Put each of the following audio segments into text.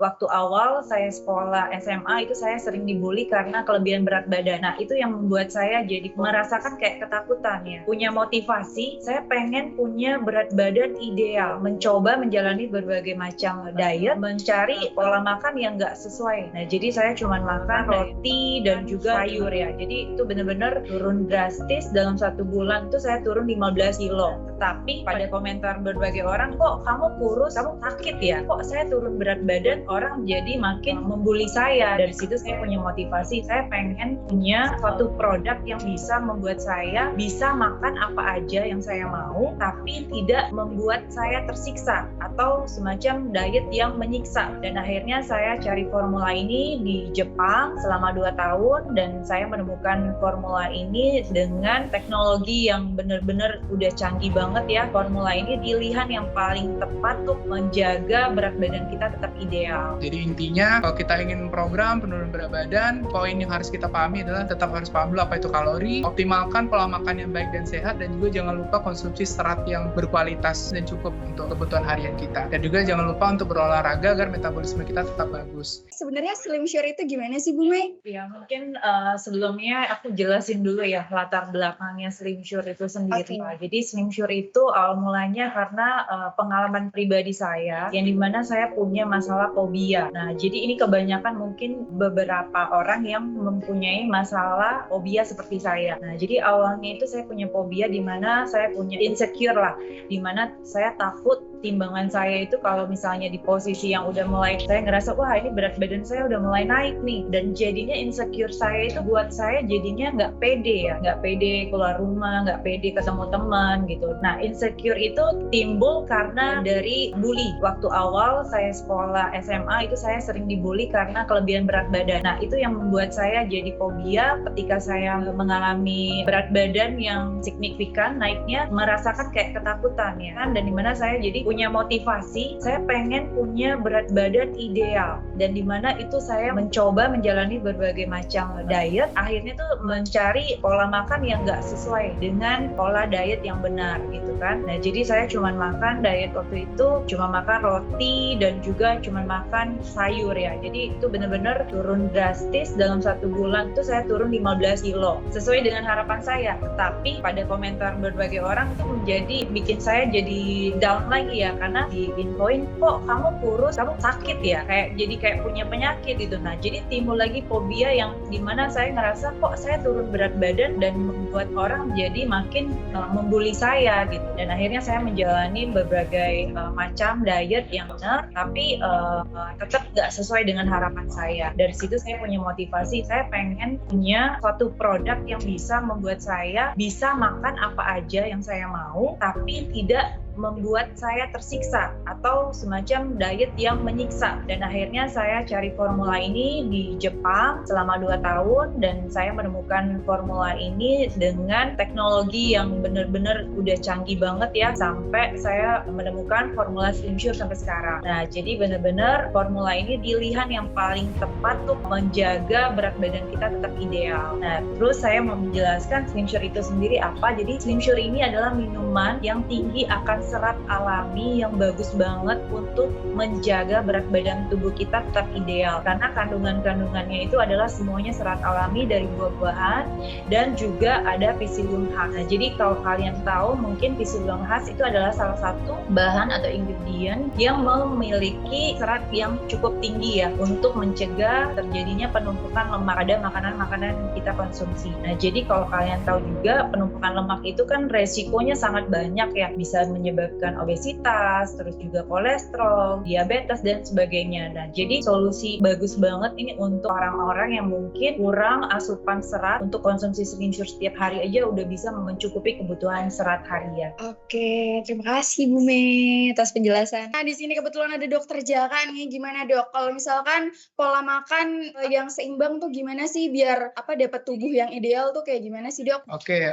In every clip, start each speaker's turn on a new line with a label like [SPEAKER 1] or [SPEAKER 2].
[SPEAKER 1] waktu awal saya sekolah SMA itu saya sering dibully karena kelebihan berat badan. Nah, itu yang membuat saya jadi merasakan kayak ketakutan ya. Punya motivasi, saya pengen punya berat badan ideal. Mencoba menjalani berbagai macam diet, mencari pola makan yang nggak sesuai. Nah, jadi saya cuma makan roti dan juga sayur ya. Jadi itu benar-benar turun drastis. Dalam 1 bulan itu saya turun 15 kilo. Tetapi pada komentar berbagai orang, kok kamu kurus, kamu sakit ya? Kok saya turun berat badan, orang jadi makin membuli saya. Dari situ saya punya motivasi, saya pengen punya suatu produk yang bisa membuat saya bisa makan apa aja yang saya mau, tapi tidak membuat saya tersiksa atau semacam diet yang menyiksa. Dan akhirnya saya cari formula ini di Jepang selama 2 tahun dan saya menemukan formula ini dengan teknologi yang benar-benar udah canggih banget ya. Formula ini pilihan yang paling tepat untuk menjaga berat badan kita tetap ideal.
[SPEAKER 2] Jadi intinya kalau kita ingin program penurunan berat badan, poin yang harus kita pahami adalah tetap harus paham dulu apa itu kalori, optimalkan pola makan yang baik dan sehat, dan juga jangan lupa konsumsi serat yang berkualitas dan cukup untuk kebutuhan harian kita. Dan juga jangan lupa untuk berolahraga agar metabolisme kita tetap bagus.
[SPEAKER 3] Sebenarnya Slim Sure itu gimana sih Bu Mei?
[SPEAKER 1] Ya mungkin sebelumnya aku jelasin dulu ya latar belakangnya Slim Sure itu sendiri. Jadi Slim Sure itu awal mulanya karena pengalaman pribadi saya yang dimana saya punya masalah fobia. Nah, jadi ini kebanyakan mungkin beberapa orang yang mempunyai masalah fobia seperti saya. Nah, jadi awalnya itu saya punya fobia di mana saya punya insecure lah, di mana saya takut timbangan saya itu kalau misalnya di posisi yang udah mulai saya ngerasa wah ini berat badan saya udah mulai naik nih, dan jadinya insecure saya itu buat saya jadinya nggak pede ya, nggak pede keluar rumah, nggak pede ketemu teman gitu. Nah, insecure itu timbul karena dari bully. Waktu awal saya sekolah SMA itu saya sering dibully karena kelebihan berat badan. Nah, itu yang membuat saya jadi fobia ketika saya mengalami berat badan yang signifikan naiknya, merasakan kayak ketakutan ya kan, dan dimana saya jadi punya motivasi, saya pengen punya berat badan ideal, dan dimana itu saya mencoba menjalani berbagai macam diet, akhirnya tuh mencari pola makan yang nggak sesuai dengan pola diet yang benar gitu kan. Nah, jadi saya cuma makan diet waktu itu cuma makan roti dan juga cuma makan sayur ya. Jadi itu benar-benar turun drastis. Dalam 1 bulan itu saya turun 15 kilo sesuai dengan harapan saya. Tapi pada komentar berbagai orang itu menjadi bikin saya jadi down lagi ya, karena diinfoin kok kamu kurus, kamu sakit ya, kayak punya penyakit gitu. Nah, jadi timbul lagi fobia yang dimana saya ngerasa kok saya turun berat badan dan membuat orang jadi makin membuli saya gitu. Dan akhirnya saya menjalani berbagai macam diet yang benar, tapi tetap nggak sesuai dengan harapan saya. Dari situ saya punya motivasi, saya pengen punya suatu produk yang bisa membuat saya bisa makan apa aja yang saya mau, tapi tidak membuat saya tersiksa atau semacam diet yang menyiksa. Dan akhirnya saya cari formula ini di Jepang selama 2 tahun dan saya menemukan formula ini dengan teknologi yang benar-benar udah canggih banget ya, sampai saya menemukan formula Slim Sure sampai sekarang. Nah, jadi benar-benar formula ini pilihan yang paling tepat untuk menjaga berat badan kita tetap ideal. Nah, terus saya mau menjelaskan Slim Sure itu sendiri apa. Jadi Slim Sure ini adalah minuman yang tinggi akan serat alami yang bagus banget untuk menjaga berat badan tubuh kita tetap ideal, karena kandungannya itu adalah semuanya serat alami dari buah-buahan dan juga ada Psyllium khas. Nah, jadi kalau kalian tahu mungkin Psyllium khas itu adalah salah satu bahan atau ingredient yang memiliki serat yang cukup tinggi ya untuk mencegah terjadinya penumpukan lemak pada makanan-makanan yang kita konsumsi. Nah, jadi kalau kalian tahu juga penumpukan lemak itu kan resikonya sangat banyak ya, bisa menyebabkan obesitas, terus juga kolesterol, diabetes dan sebagainya. Nah, jadi solusi bagus banget ini untuk orang-orang yang mungkin kurang asupan serat. Untuk konsumsi Slim Sure setiap hari aja udah bisa mencukupi kebutuhan serat harian.
[SPEAKER 3] Oke, terima kasih Bu Mei atas penjelasan. Nah, di sini kebetulan ada Dokter Jaka nih. Gimana Dok? Kalau misalkan pola makan yang seimbang tuh gimana sih biar dapat tubuh yang ideal tuh kayak gimana sih Dok?
[SPEAKER 2] Oke,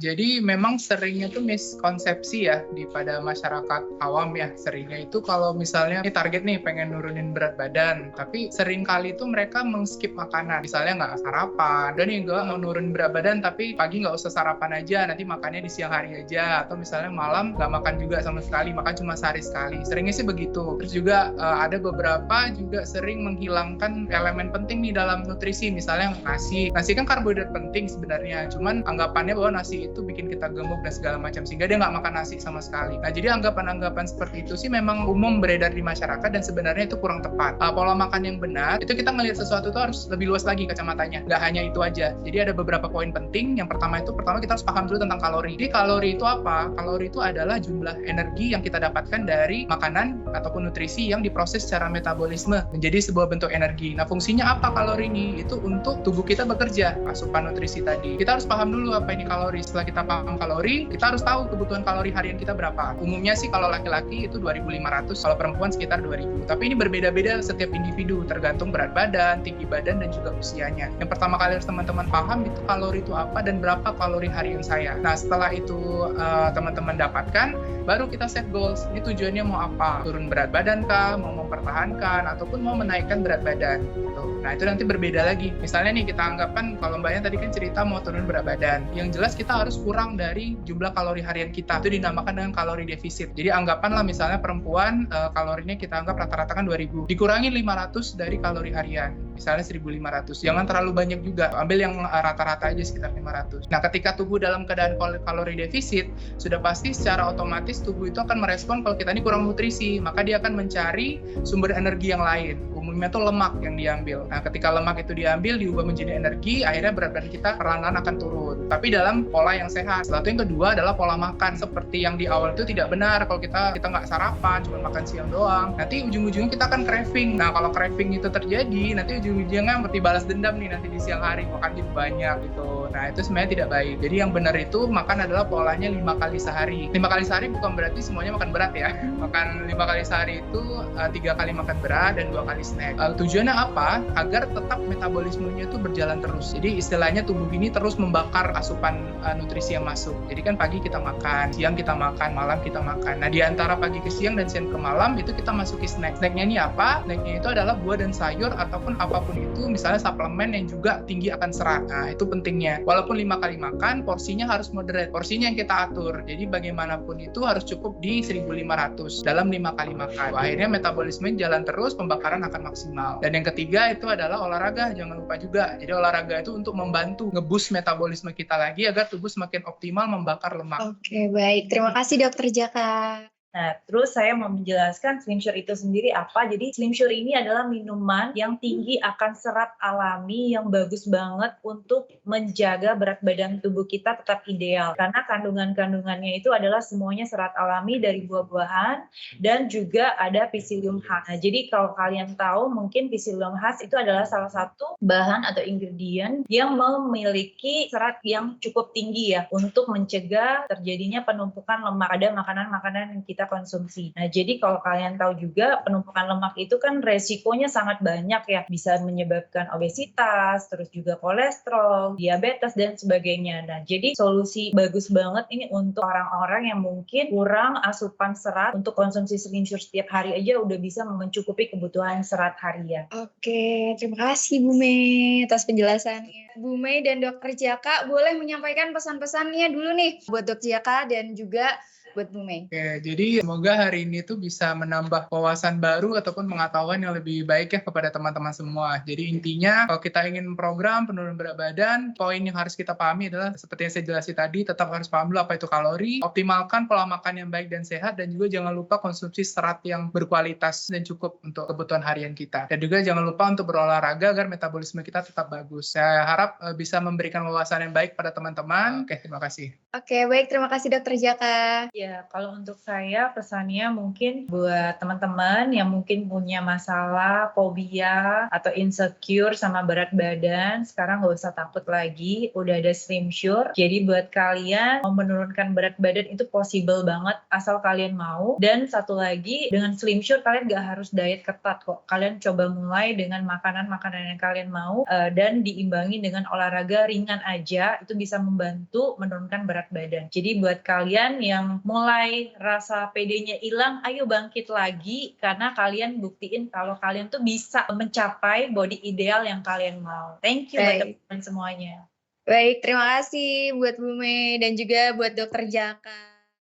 [SPEAKER 2] jadi memang seringnya tuh miskonsepsi ya di pada masyarakat awam ya, seringnya itu kalau misalnya ini target nih pengen nurunin berat badan, tapi sering kali itu mereka meng-skip makanan. Misalnya nggak sarapan, dan nih gue mau nurunin berat badan tapi pagi nggak usah sarapan aja, nanti makannya di siang hari aja, atau misalnya malam nggak makan juga sama sekali, makan cuma sehari sekali. Seringnya sih begitu. Terus juga ada beberapa juga sering menghilangkan elemen penting nih dalam nutrisi, misalnya nasi. Nasi kan karbohidrat penting sebenarnya, cuman anggapannya bahwa nasi itu bikin kita gemuk dan segala macam, sehingga dia nggak makan nasi sama sekali. Nah, jadi anggapan-anggapan seperti itu sih memang umum beredar di masyarakat dan sebenarnya itu kurang tepat. Pola makan yang benar, itu kita ngelihat sesuatu itu harus lebih luas lagi kacamatanya. Nggak hanya itu aja. Jadi ada beberapa poin penting. Yang pertama kita harus paham dulu tentang kalori. Jadi kalori itu apa? Kalori itu adalah jumlah energi yang kita dapatkan dari makanan ataupun nutrisi yang diproses secara metabolisme menjadi sebuah bentuk energi. Nah, fungsinya apa kalori ini? Itu untuk tubuh kita bekerja, asupan nutrisi tadi. Kita harus paham dulu apa ini kalori. Setelah kita paham kalori, kita harus tahu kebutuhan kalori harian kita berapa. Umumnya sih kalau laki-laki itu 2.500, kalau perempuan sekitar 2.000. Tapi ini berbeda-beda setiap individu, tergantung berat badan, tinggi badan, dan juga usianya. Yang pertama kali harus teman-teman paham itu kalori itu apa dan berapa kalori harian saya. Nah, setelah itu teman-teman dapatkan, baru kita set goals. Ini tujuannya mau apa? Turun berat badan kah? Mau mempertahankan? Ataupun mau menaikkan berat badan? Gitu. Nah, itu nanti berbeda lagi. Misalnya nih, kita anggapan kalau mbaknya tadi kan cerita mau turun berat badan. Yang jelas kita harus kurang dari jumlah kalori harian kita. Itu dinamakan dengan kalori defisit. Jadi anggapanlah misalnya perempuan kalorinya kita anggap rata-rata kan 2.000. Dikurangi 500 dari kalori harian. Misalnya 1.500. Jangan terlalu banyak juga. Ambil yang rata-rata aja sekitar 500. Nah, ketika tubuh dalam keadaan kalori defisit, sudah pasti secara otomatis tubuh itu akan merespon kalau kita ini kurang nutrisi. Maka dia akan mencari sumber energi yang lain. Umumnya tuh lemak yang diambil. Nah, ketika lemak itu diambil, diubah menjadi energi, akhirnya berat badan kita perlahan-lahan akan turun. Tapi dalam pola yang sehat. Setelah itu yang kedua adalah pola makan. Seperti yang di awal itu tidak benar. Kalau kita nggak sarapan, cuma makan siang doang. Nanti ujung-ujungnya kita akan craving. Nah, kalau craving itu terjadi, nanti ujung-ujungnya seperti balas dendam nih nanti di siang hari. Makan banyak gitu. Nah, itu sebenarnya tidak baik. Jadi yang benar itu makan adalah polanya 5 kali sehari. 5 kali sehari bukan berarti semuanya makan berat ya. Makan 5 kali sehari itu 3 kali makan berat dan 2 kali snack. Tujuannya apa? Agar tetap metabolismenya itu berjalan terus. Jadi istilahnya tubuh ini terus membakar asupan nutrisi yang masuk. Jadi kan pagi kita makan, siang kita makan, malam kita makan. Nah, di antara pagi ke siang dan siang ke malam itu kita masuki snack. Snacknya ini apa? Snacknya itu adalah buah dan sayur ataupun apapun itu, misalnya suplemen yang juga tinggi akan serat. Nah, itu pentingnya. Walaupun 5 kali makan, porsinya harus moderate. Porsinya yang kita atur. Jadi bagaimanapun itu harus cukup di 1.500 dalam 5 kali makan. Akhirnya metabolisme jalan terus, pembakaran akan maksimal. Dan yang ketiga itu adalah olahraga. Jangan lupa juga. Jadi olahraga itu untuk membantu nge-boost metabolisme kita lagi agar tubuh semakin optimal membakar lemak.
[SPEAKER 3] Oke, baik. Terima kasih Dokter Jaka.
[SPEAKER 1] Nah, terus saya mau menjelaskan Slim Sure itu sendiri apa. Jadi Slim Sure ini adalah minuman yang tinggi akan serat alami yang bagus banget untuk menjaga berat badan tubuh kita tetap ideal. Karena kandungan-kandungannya itu adalah semuanya serat alami dari buah-buahan dan juga ada Psyllium Husk. Nah, jadi kalau kalian tahu mungkin Psyllium Husk itu adalah salah satu bahan atau ingredient yang memiliki serat yang cukup tinggi ya untuk mencegah terjadinya penumpukan lemak pada makanan-makanan yang kita konsumsi. Nah, jadi kalau kalian tahu juga penumpukan lemak itu kan resikonya sangat banyak ya. Bisa menyebabkan obesitas, terus juga kolesterol, diabetes, dan sebagainya. Nah, jadi solusi bagus banget ini untuk orang-orang yang mungkin kurang asupan serat untuk konsumsi Slim Sure setiap hari aja udah bisa mencukupi kebutuhan serat harian.
[SPEAKER 3] Oke, terima kasih Bu Mei atas penjelasannya. Bu Mei dan Dokter Jaka boleh menyampaikan pesan-pesannya dulu nih buat Dokter Jaka dan juga buat Bu Mei.
[SPEAKER 2] Oke, jadi semoga hari ini tuh bisa menambah wawasan baru ataupun pengetahuan yang lebih baik ya kepada teman-teman semua. Jadi intinya kalau kita ingin program penurunan berat badan, poin yang harus kita pahami adalah seperti yang saya jelasin tadi, tetap harus paham dulu apa itu kalori, optimalkan pola makan yang baik dan sehat, dan juga jangan lupa konsumsi serat yang berkualitas dan cukup untuk kebutuhan harian kita. Dan juga jangan lupa untuk berolahraga agar metabolisme kita tetap bagus. Saya harap bisa memberikan wawasan yang baik pada teman-teman. Oke, terima kasih.
[SPEAKER 3] Oke, baik. Terima kasih Dokter Jaka.
[SPEAKER 1] Ya, kalau untuk saya pesannya mungkin buat teman-teman yang mungkin punya masalah fobia atau insecure sama berat badan, sekarang nggak usah takut lagi, udah ada Slim Sure. Jadi buat kalian mau menurunkan berat badan itu possible banget asal kalian mau. Dan satu lagi, dengan Slim Sure kalian nggak harus diet ketat kok. Kalian coba mulai dengan makanan-makanan yang kalian mau dan diimbangi dengan olahraga ringan aja, itu bisa membantu menurunkan berat badan. Jadi buat kalian yang mulai rasa pedenya hilang, ayo bangkit lagi karena kalian buktiin kalau kalian tuh bisa mencapai body ideal yang kalian mau. Thank you buat
[SPEAKER 3] Baik.
[SPEAKER 1] teman-teman semuanya.
[SPEAKER 3] Baik, terima kasih buat Bu Mei dan juga buat Dokter Jaka.